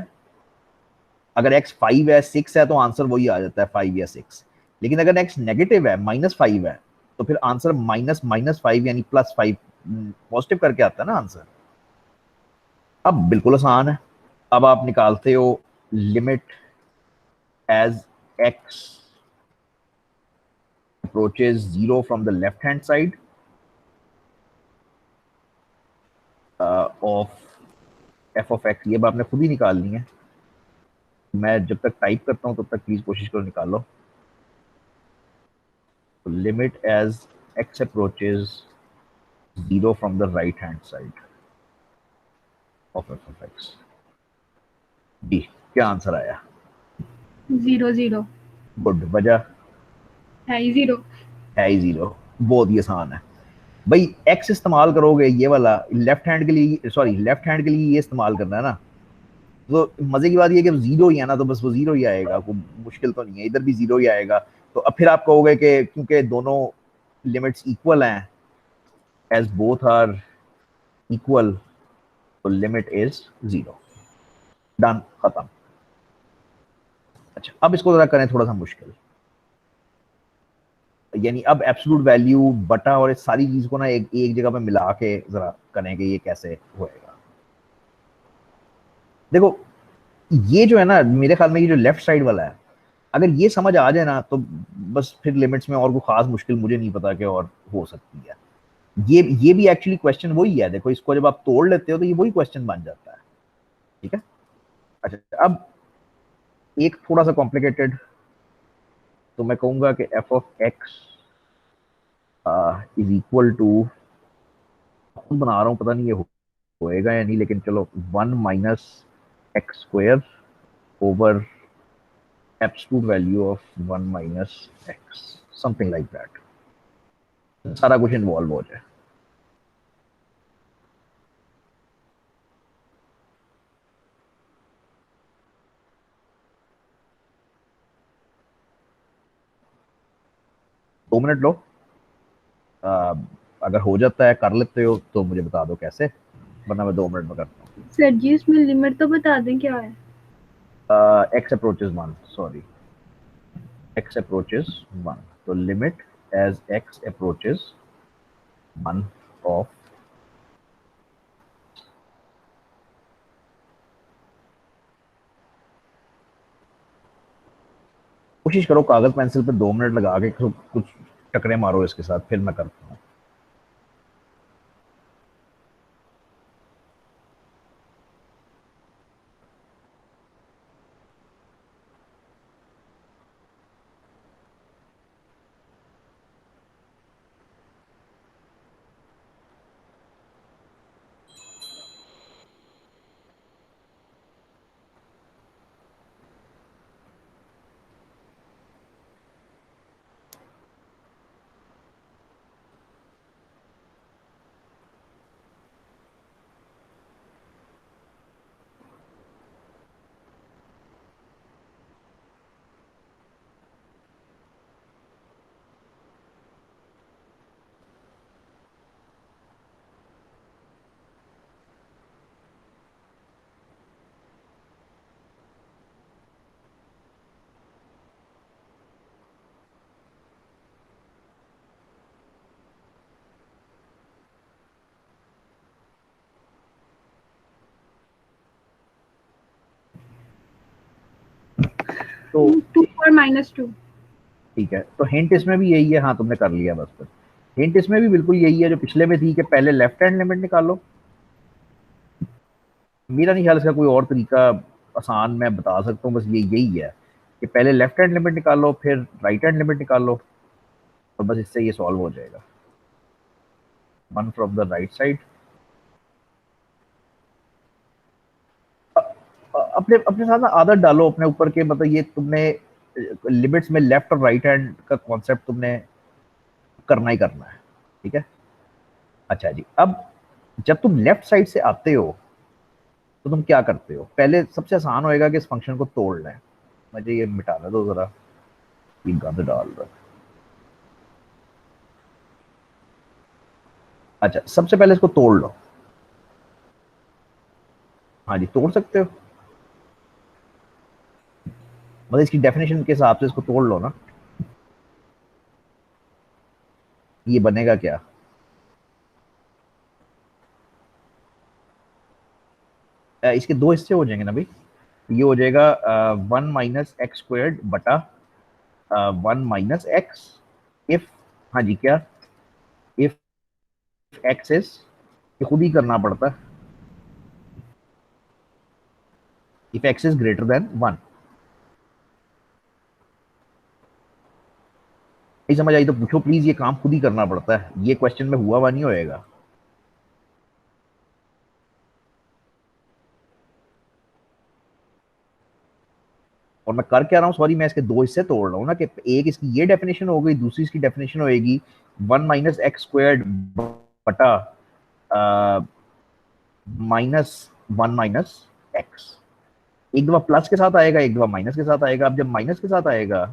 अगर x 5 है, 6 है, तो आंसर वही आ जाता है 5 या 6। लेकिन अगर x नेगेटिव है, -5 है, तो फिर आंसर -5 यानी +5 पॉजिटिव करके आता है ना आंसर। अब बिल्कुल आसान है। अब आप निकालते हो limit as x approaches 0 from the left hand side of f of x। ये आपने खुद ही निकालनी है, मैं जब तक टाइप करता हूं तब तक प्लीज कोशिश करो निकालो। तो limit as x approaches 0 from the right hand side of f of x। D क्या आंसर आया? 0 0 गुड। वजह है ही 0। है ही 0। बहुत ही आसान है भाई। x इस्तेमाल करोगे, ये वाला लेफ्ट हैंड के लिए, सॉरी लेफ्ट हैंड के लिए ये इस्तेमाल करना है ना, तो मजे की बात ये है कि 0 ही है ना, तो बस वो 0 ही आएगा, कोई मुश्किल तो नहीं है, इधर भी 0 ही आएगा। तो अब फिर आप कहोगे कि क्योंकि दोनों लिमिट्स इक्वल हैं, एज बोथ आर इक्वल, तो लिमिट इज 0। डन, खत्म। अच्छा, अब इसको जरा करें थोड़ा सा मुश्किल, यानी अब एब्सोल्यूट वैल्यू बटा और इस सारी चीज को ना एक जगह पे मिला के जरा करें कि ये कैसे होएगा। देखो, ये जो है ना, मेरे ख्याल में ये जो लेफ्ट साइड वाला है, अगर ये समझ आ जाए ना तो बस फिर लिमिट्स में और कोई खास मुश्किल मुझे नहीं पता कि और हो सकती है। ये भी एक्चुअली क्वेश्चन वही है। देखो, इसको जब आप तोड़ लेते हो तो ये वही क्वेश्चन बन जाता है। ठीक है। अच्छा, अब एक थोड़ा सा कॉम्प्लिकेटेड, तो मैं कहूंगा कि f of x is equal to, खुद बना रहा हूँ, पता नहीं ये होएगा या नहीं, लेकिन चलो 1 minus x square over absolute value of 1 minus x, something like that। सारा कुछ इन्वॉल्व हो जाए। दो मिनट लो, अगर हो जाता है, कर लेते हो तो मुझे बता दो कैसे, वरना मैं 2 मिनट में करता हूँ। सर जी इसमें लिमिट तो बता दें क्या है? X approaches 1, sorry x approaches 1, तो limit as x approaches 1 of कोशिश करो कागज पेंसिल पे 2 मिनट लगा के कुछ टकरे मारो इसके साथ, फिर मैं करता हूँ। तो 2 और -2 ठीक है, तो हिंट इसमें भी यही है। हाँ तुमने कर लिया बस, फिर हिंट इसमें भी बिल्कुल यही है जो पिछले में थी कि पहले लेफ्ट हैंड लिमिट निकालो। मेरा नहीं ख्याल इसका कोई और तरीका आसान मैं बता सकता हूँ, बस ये यही है कि पहले लेफ्ट हैंड लिमिट निकालो फिर राइट हैंड लिमिट निकालो, और बस इससे ये सॉल्व हो जाएगा। 1 फ्रॉम द राइट साइड, अपने अपने साथ ना आदत डालो अपने ऊपर के, मतलब ये तुमने लिमिट्स में लेफ्ट और राइट हैंड का कॉन्सेप्ट तुमने करना ही करना है, ठीक है। अच्छा जी, अब जब तुम लेफ्ट साइड से आते हो तो तुम क्या करते हो? पहले सबसे आसान होएगा कि इस फंक्शन को तोड़ लें। मुझे ये मिटाने दो जरा, ये गंद डाल रहा। अच्छा, सबसे पहले इसको तोड़ लो। हाँ जी, तोड़ सकते हो, मतलब इसकी डेफिनेशन के हिसाब से इसको तोड़ लो ना। ये बनेगा क्या? इसके दो हिस्से हो जाएंगे ना भाई। ये हो जाएगा 1 माइनस एक्स स्क्वायर्ड बटा 1 माइनस एक्स इफ, हाँ जी क्या, इफ एक्स इज, ये खुद ही करना पड़ता है, if x is greater then 1। नहीं समझ आई तो पूछो प्लीज, ये काम खुद ही करना पड़ता है, ये क्वेश्चन में हुआ हुआ नहीं होएगा। और मैं कर क्या रहा हूँ, सॉरी, मैं इसके दो हिस्से तोड़ रहा हूँ ना, कि एक इसकी ये डेफिनेशन हो गई, दूसरी इसकी डेफिनेशन होएगी 1 माइनस एक्स स्क्वायर्ड बटा -1 माइनस एक्स। एक दफा प्लस के साथ आएगा, एक दफा माइनस के साथ आएगा। अब जब माइनस के साथ आएगा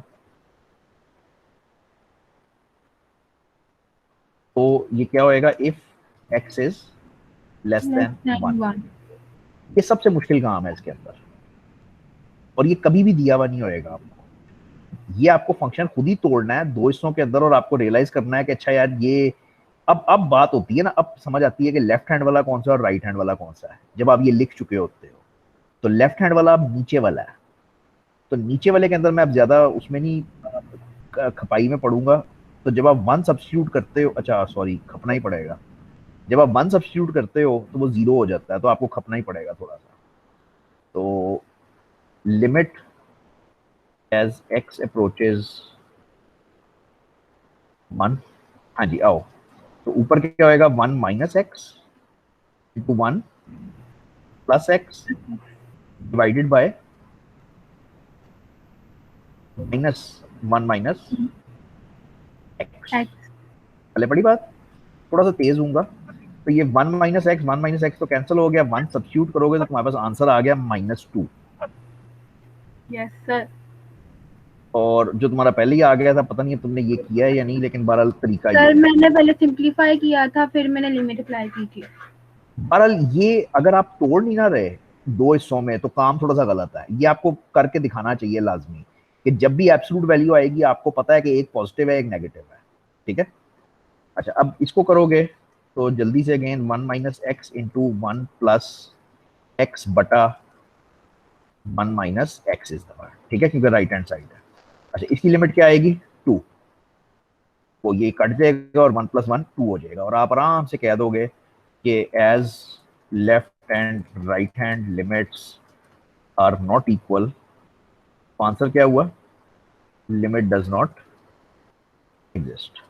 तो ये क्या होएगा, if x is less then 1। 1 ये सबसे मुश्किल काम है इसके अंदर, और ये कभी भी दिया हुआ नहीं होएगा आपको। ये आपको फंक्शन खुद ही तोड़ना है दो हिस्सों के अंदर, और आपको रियलाइज करना है कि अच्छा यार ये, अब बात होती है ना, अब समझ आती है कि लेफ्ट हैंड वाला कौन सा और राइट हैंड वाला कौन सा है। जब आप ये लिख चुके होते हो तो लेफ्ट हैंड वाला अब नीचे वाला है, तो नीचे वाले के अंदर मैं अब ज्यादा उसमें नहीं खपाई में पढ़ूंगा। तो जब आप 1 सब्स्टिट्यूट करते हो, अच्छा सॉरी खपना ही पड़ेगा, जब आप 1 सब्स्टिट्यूट करते हो तो वो 0 हो जाता है, तो आपको खपना ही पड़ेगा थोड़ा सा। तो लिमिट एज एक्स अप्रोचेज 1, हाँ जी आओ, तो ऊपर क्या होएगा, 1 minus x into 1 plus x divided by -1 minus x. पहले बड़ी बात, थोड़ा सा तेज हूँगा, तो ये 1 एक्स तो कैंसिल हो गया, 1 सब्स्टिट्यूट करोगे तो तुम्हारे पास आंसर आ गया -2। Yes sir. और जो तुम्हारा पहले ही आ गया था, पता नहीं तुमने ये किया है या नहीं, लेकिन बहरहाल तरीका ये सर है। मैंने पहले सिंपलीफाई किया था, फिर मैंने लिमिट अप्लाई की थी। बहरहाल ये अगर आप तोड़ नहीं ना रहे दो हिस्सों में तो काम थोड़ा सा गलत है, ये आपको करके दिखाना चाहिए लाजमी कि जब भी एब्सोल्यूट वैल्यू आएगी आपको पता है कि एक पॉजिटिव है एक नेगेटिव है, ठीक है। अच्छा, अब इसको करोगे तो जल्दी से again 1 minus x into 1 plus x बटा 1 माइनस एक्स इज द, ठीक है, क्योंकि राइट हैंड साइड है। अच्छा, इसकी लिमिट क्या आएगी 2, तो ये कट जाएगा और 1 प्लस 1 2 हो जाएगा, और आप आराम से कह दोगे कि as left hand right hand limits are not equal, answer क्या हुआ, लिमिट डज नॉट एग्जिस्ट।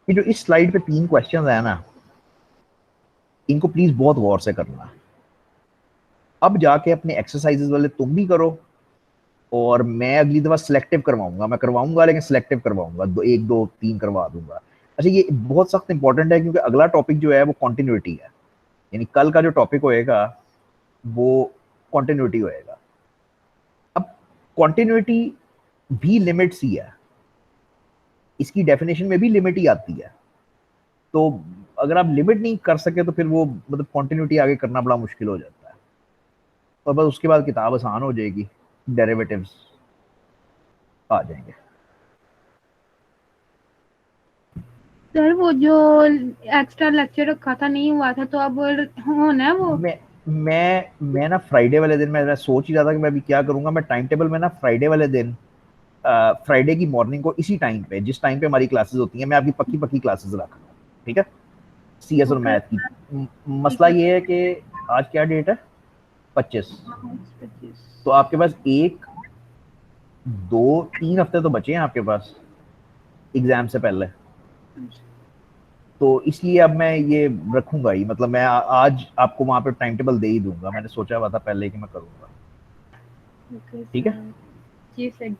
ये जो इस स्लाइड पे 3 क्वेश्चन है ना, इनको प्लीज बहुत गौर से करना। अब जाके अपने एक्सरसाइजेस वाले तुम भी करो, और मैं अगली दफा सिलेक्टिव करवाऊंगा, मैं करवाऊंगा लेकिन सिलेक्टिव करवाऊंगा, 1 2 3 करवा दूंगा। अच्छा, ये बहुत सख्त इंपॉर्टेंट है क्योंकि अगला टॉपिक जो है वो कॉन्टिन्यूटी है, यानी कल का जो टॉपिक होएगा वो कॉन्टिन्यूटी होएगा। अब कॉन्टिन्यूटी भी लिमिट्स ही है, इसकी डेफिनेशन में भी लिमिट ही आती है, तो अगर आप लिमिट नहीं कर सके तो फिर वो मतलब कॉन्टिन्यूटी आगे करना बड़ा मुश्किल हो जाता है, और बस उसके बाद किताब आसान हो जाएगी, डेरिवेटिव्स आ जाएंगे। सर वो जो एक्स्ट्रा लेक्चर रखा था नहीं हुआ था, तो अब होना है वो? मैं ना फ्राइडे वाले दिन मैं सोच ही रहा था कि मैं अभी क्या करूंगा, मैं टाइम टेबल में ना फ्राइडे वाले दिन, फ्राइडे की मॉर्निंग को इसी टाइम पे, जिस टाइम पे हमारी क्लासेस होती हैं, मैं आपकी पक्की पक्की क्लासेस रख रहा हूँ, ठीक है, सीएस और मैथ की। मसला ये है कि आज क्या डेट है, 25, तो आपके पास 1 2 3 हफ्ते तो बचे हैं आपके पास एग्जाम से पहले, तो इसलिए अब मैं ये रखूंगा ही, मतलब मैं आज आपको वहां पे टाइम टेबल दे ही दूंगा, मैंने सोचा हुआ था पहले कि मैं करूंगा, ठीक है। जी सर।